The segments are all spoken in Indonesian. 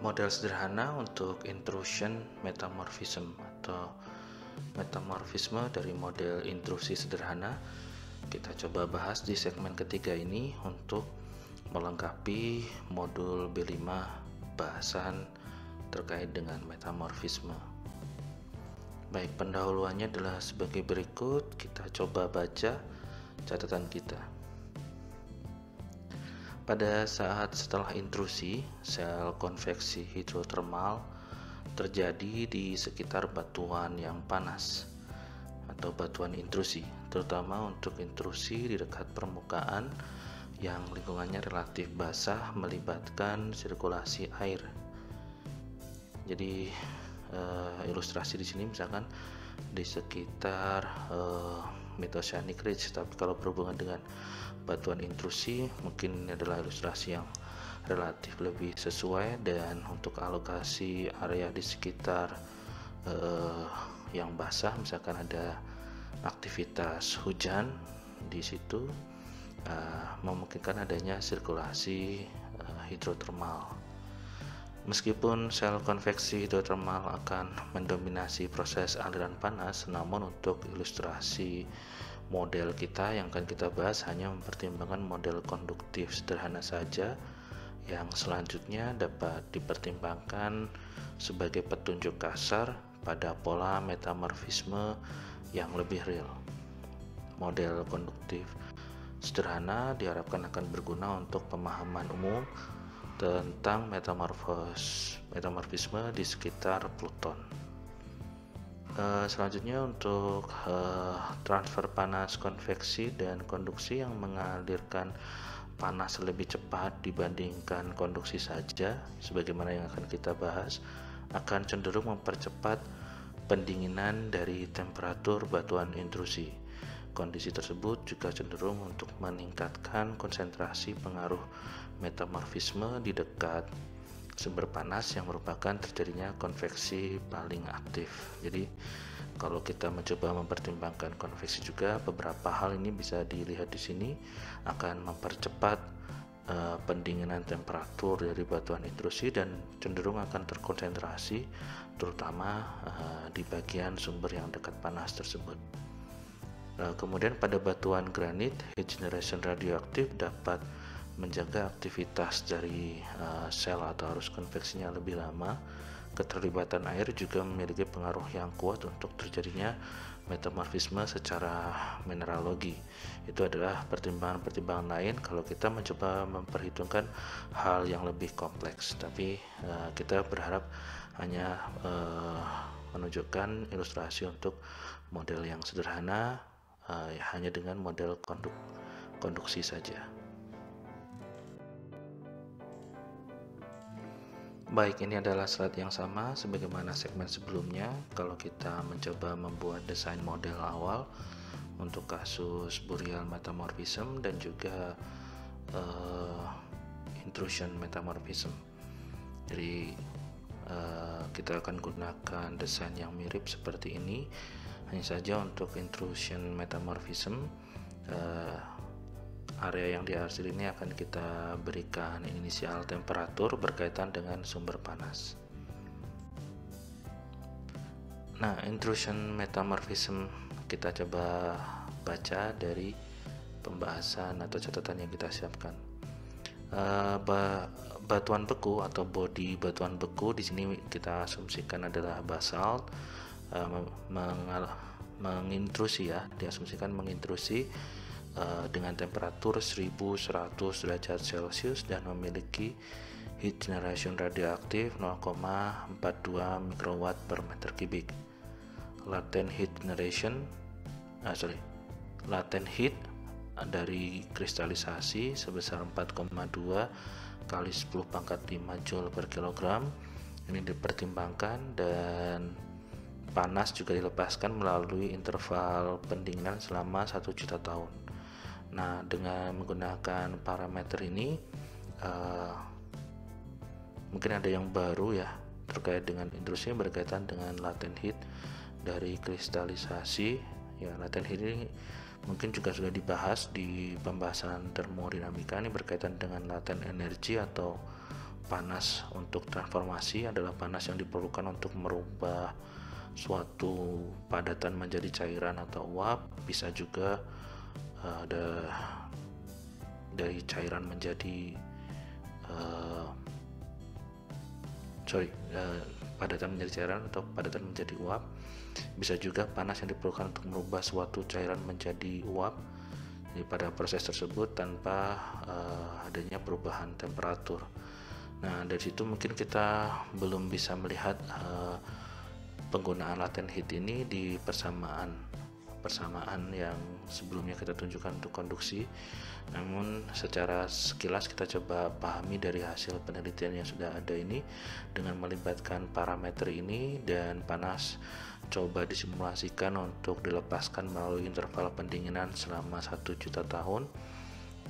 Model sederhana untuk intrusion metamorphism atau metamorfisme dari model intrusi sederhana kita coba bahas di segmen ketiga ini untuk melengkapi modul B5 bahasan terkait dengan metamorfisme. Baik, pendahuluannya adalah sebagai berikut. Kita coba baca catatan kita. Pada saat setelah intrusi, sel konveksi hidrotermal terjadi di sekitar batuan yang panas atau batuan intrusi, terutama untuk intrusi di dekat permukaan yang lingkungannya relatif basah melibatkan sirkulasi air. Jadi ilustrasi di sini misalkan di sekitar Metoceanic Ridge, tapi kalau berhubungan dengan batuan intrusi mungkin ini adalah ilustrasi yang relatif lebih sesuai. Dan untuk alokasi area di sekitar yang basah, misalkan ada aktivitas hujan di situ, memungkinkan adanya sirkulasi hidrotermal. Meskipun sel konveksi hidrotermal akan mendominasi proses aliran panas, namun untuk ilustrasi model kita yang akan kita bahas hanya mempertimbangkan model konduktif sederhana saja, yang selanjutnya dapat dipertimbangkan sebagai petunjuk kasar pada pola metamorfisme yang lebih real. Model konduktif sederhana diharapkan akan berguna untuk pemahaman umum tentang metamorfisme di sekitar Pluton. Selanjutnya untuk transfer panas konveksi dan konduksi yang mengalirkan panas lebih cepat dibandingkan konduksi saja, sebagaimana yang akan kita bahas, akan cenderung mempercepat pendinginan dari temperatur batuan intrusi. Kondisi tersebut juga cenderung untuk meningkatkan konsentrasi pengaruh metamorfisme di dekat sumber panas yang merupakan terjadinya konveksi paling aktif. Jadi kalau kita mencoba mempertimbangkan konveksi juga, beberapa hal ini bisa dilihat di sini akan mempercepat pendinginan temperatur dari batuan intrusi dan cenderung akan terkonsentrasi terutama di bagian sumber yang dekat panas tersebut. Kemudian pada batuan granit, heat generation radioaktif dapat menjaga aktivitas dari sel atau arus konveksinya lebih lama. Keterlibatan air juga memiliki pengaruh yang kuat untuk terjadinya metamorfisme secara mineralogi. Itu adalah pertimbangan-pertimbangan lain kalau kita mencoba memperhitungkan hal yang lebih kompleks. Tapi kita berharap hanya menunjukkan ilustrasi untuk model yang sederhana, hanya dengan model konduksi saja. Baik, ini adalah slide yang sama sebagaimana segmen sebelumnya. Kalau kita mencoba membuat desain model awal untuk kasus Boreal metamorphism dan juga intrusion metamorphism, jadi kita akan gunakan desain yang mirip seperti ini. Hanya saja untuk intrusion metamorphism, area yang dihasil ini akan kita berikan inisial temperatur berkaitan dengan sumber panas. Nah, intrusion metamorphism kita coba baca dari pembahasan atau catatan yang kita siapkan. Batuan beku atau bodi batuan beku di sini kita asumsikan adalah basalt, mengintrusi ya, diasumsikan mengintrusi dengan temperatur 1100 derajat Celcius dan memiliki heat generation radioaktif 0,42 mikrowatt per meter kubik. Latent heat dari kristalisasi sebesar 4,2 kali 10 pangkat 5 joule per kilogram. Ini dipertimbangkan, dan panas juga dilepaskan melalui interval pendinginan selama 1 juta tahun. Nah, dengan menggunakan parameter ini mungkin ada yang baru ya terkait dengan intrusi yang berkaitan dengan latent heat dari kristalisasi. Ya, latent heat ini mungkin juga sudah dibahas di pembahasan termodinamika, ini berkaitan dengan latent energy atau panas untuk transformasi adalah panas yang diperlukan untuk merubah suatu padatan menjadi cairan atau uap. Bisa juga ada dari cairan menjadi padatan menjadi cairan atau padatan menjadi uap. Bisa juga panas yang diperlukan untuk merubah suatu cairan menjadi uap. Jadi pada proses tersebut tanpa adanya perubahan temperatur. Nah, dari situ mungkin kita belum bisa melihat penggunaan latent heat ini di persamaan yang sebelumnya kita tunjukkan untuk konduksi. Namun secara sekilas kita coba pahami dari hasil penelitian yang sudah ada ini dengan melibatkan parameter ini, dan panas coba disimulasikan untuk dilepaskan melalui interval pendinginan selama 1 juta tahun,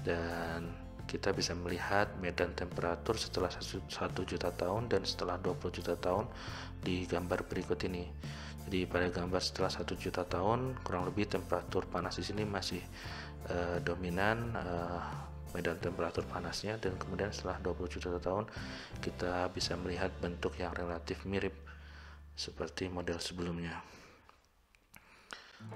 dan kita bisa melihat medan temperatur setelah 1 juta tahun dan setelah 20 juta tahun di gambar berikut ini. Jadi pada gambar setelah 1 juta tahun kurang lebih temperatur panas di sini masih dominan medan temperatur panasnya, dan kemudian setelah 20 juta tahun kita bisa melihat bentuk yang relatif mirip seperti model sebelumnya.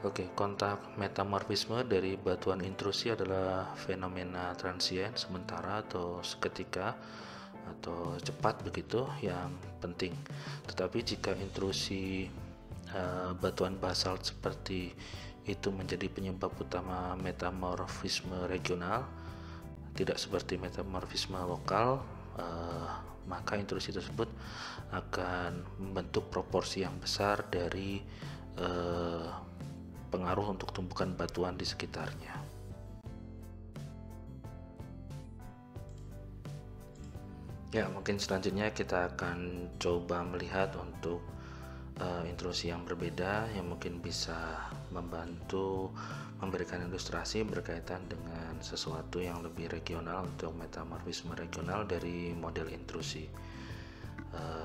Oke, kontak metamorfisme dari batuan intrusi adalah fenomena transien, sementara atau seketika atau cepat begitu yang penting. Tetapi jika intrusi batuan basalt seperti itu menjadi penyebab utama metamorfisme regional, tidak seperti metamorfisme lokal, maka intrusi tersebut akan membentuk proporsi yang besar dari pengaruh untuk tumpukan batuan di sekitarnya. Ya, mungkin selanjutnya kita akan coba melihat untuk intrusi yang berbeda yang mungkin bisa membantu memberikan ilustrasi berkaitan dengan sesuatu yang lebih regional untuk metamorfisme regional dari model intrusi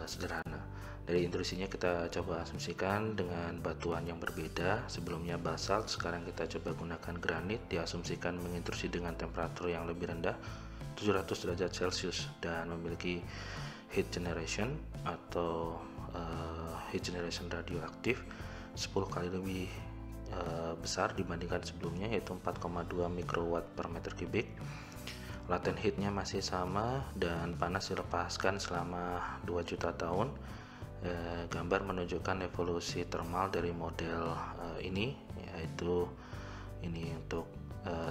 sederhana. Dari intrusinya kita coba asumsikan dengan batuan yang berbeda. Sebelumnya basalt, sekarang kita coba gunakan granit, diasumsikan mengintrusi dengan temperatur yang lebih rendah 700 derajat Celcius dan memiliki heat generation atau heat generation radioaktif 10 kali lebih besar dibandingkan sebelumnya, yaitu 4,2 mikrowatt per meter kubik. Latent heatnya masih sama dan panas dilepaskan selama 2 juta tahun. Gambar menunjukkan evolusi termal dari model ini, yaitu ini untuk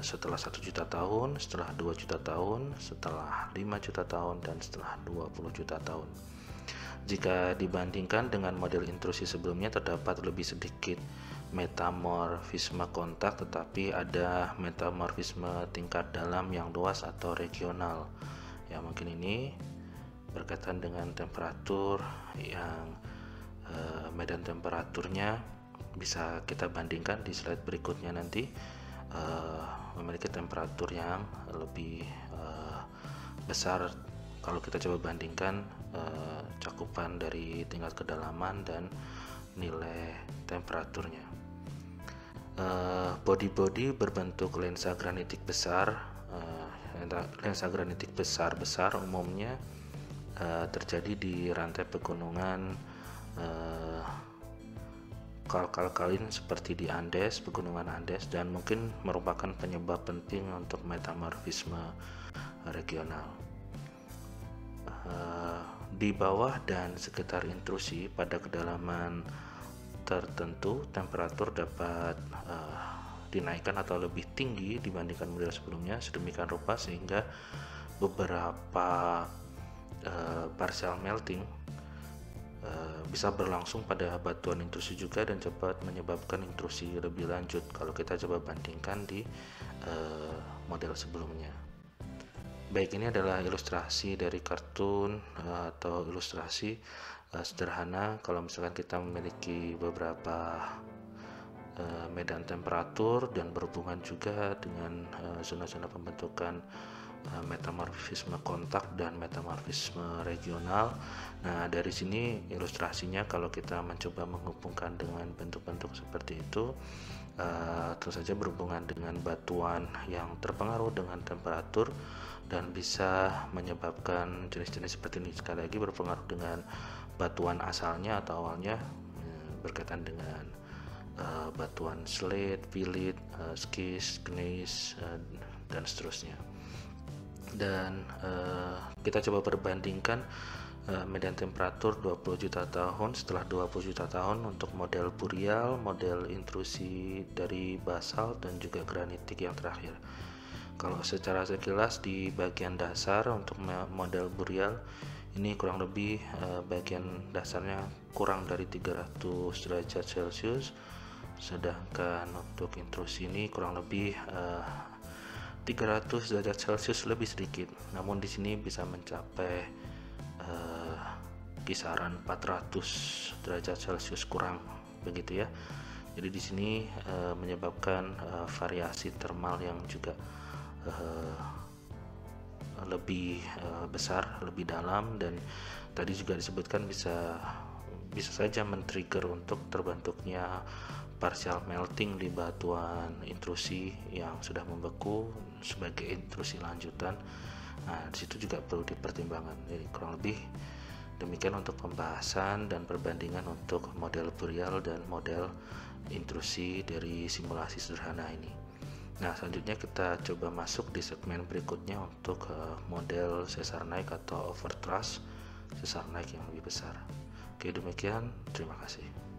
setelah 1 juta tahun, setelah 2 juta tahun, setelah 5 juta tahun, dan setelah 20 juta tahun. Jika dibandingkan dengan model intrusi sebelumnya, terdapat lebih sedikit metamorfisme kontak, tetapi ada metamorfisme tingkat dalam yang luas atau regional. Ya, mungkin ini berkaitan dengan temperatur yang medan temperaturnya bisa kita bandingkan di slide berikutnya nanti, memiliki temperatur yang lebih besar kalau kita coba bandingkan cakupan dari tingkat kedalaman dan nilai temperaturnya. Body-body berbentuk lensa granitik besar. Lensa granitik besar umumnya terjadi di rantai pegunungan kalkalin seperti di Andes, pegunungan Andes, dan mungkin merupakan penyebab penting untuk metamorfisme regional. Di bawah dan sekitar intrusi pada kedalaman tertentu, temperatur dapat dinaikkan atau lebih tinggi dibandingkan model sebelumnya sedemikian rupa sehingga beberapa partial melting bisa berlangsung pada batuan intrusi juga dan cepat menyebabkan intrusi lebih lanjut kalau kita coba bandingkan di model sebelumnya. Baik, ini adalah ilustrasi dari kartun atau ilustrasi sederhana kalau misalkan kita memiliki beberapa medan temperatur dan berhubungan juga dengan zona-zona pembentukan metamorfisme kontak dan metamorfisme regional. Nah, dari sini ilustrasinya kalau kita mencoba menghubungkan dengan bentuk-bentuk seperti itu, tentu saja berhubungan dengan batuan yang terpengaruh dengan temperatur dan bisa menyebabkan jenis-jenis seperti ini. Sekali lagi berpengaruh dengan batuan asalnya atau awalnya, berkaitan dengan batuan slate, pilit, skis, gneiss, dan seterusnya. Dan kita coba perbandingkan median temperatur 20 juta tahun setelah 20 juta tahun untuk model burial, model intrusi dari basalt, dan juga granitik yang terakhir. Kalau secara sekilas di bagian dasar untuk model burial ini kurang lebih bagian dasarnya kurang dari 300 derajat Celcius, sedangkan untuk intrusi ini kurang lebih 300 derajat Celcius lebih sedikit. Namun di sini bisa mencapai kisaran 400 derajat Celcius kurang, begitu ya. Jadi di sini menyebabkan variasi termal yang juga lebih besar, lebih dalam, dan tadi juga disebutkan bisa saja men-trigger untuk terbentuknya partial melting di batuan intrusi yang sudah membeku sebagai intrusi lanjutan. Nah, disitu juga perlu dipertimbangkan. Jadi kurang lebih demikian untuk pembahasan dan perbandingan untuk model burial dan model intrusi dari simulasi sederhana ini. Nah, selanjutnya kita coba masuk di segmen berikutnya untuk model sesar naik atau overthrust sesar naik yang lebih besar. Oke, demikian. Terima kasih.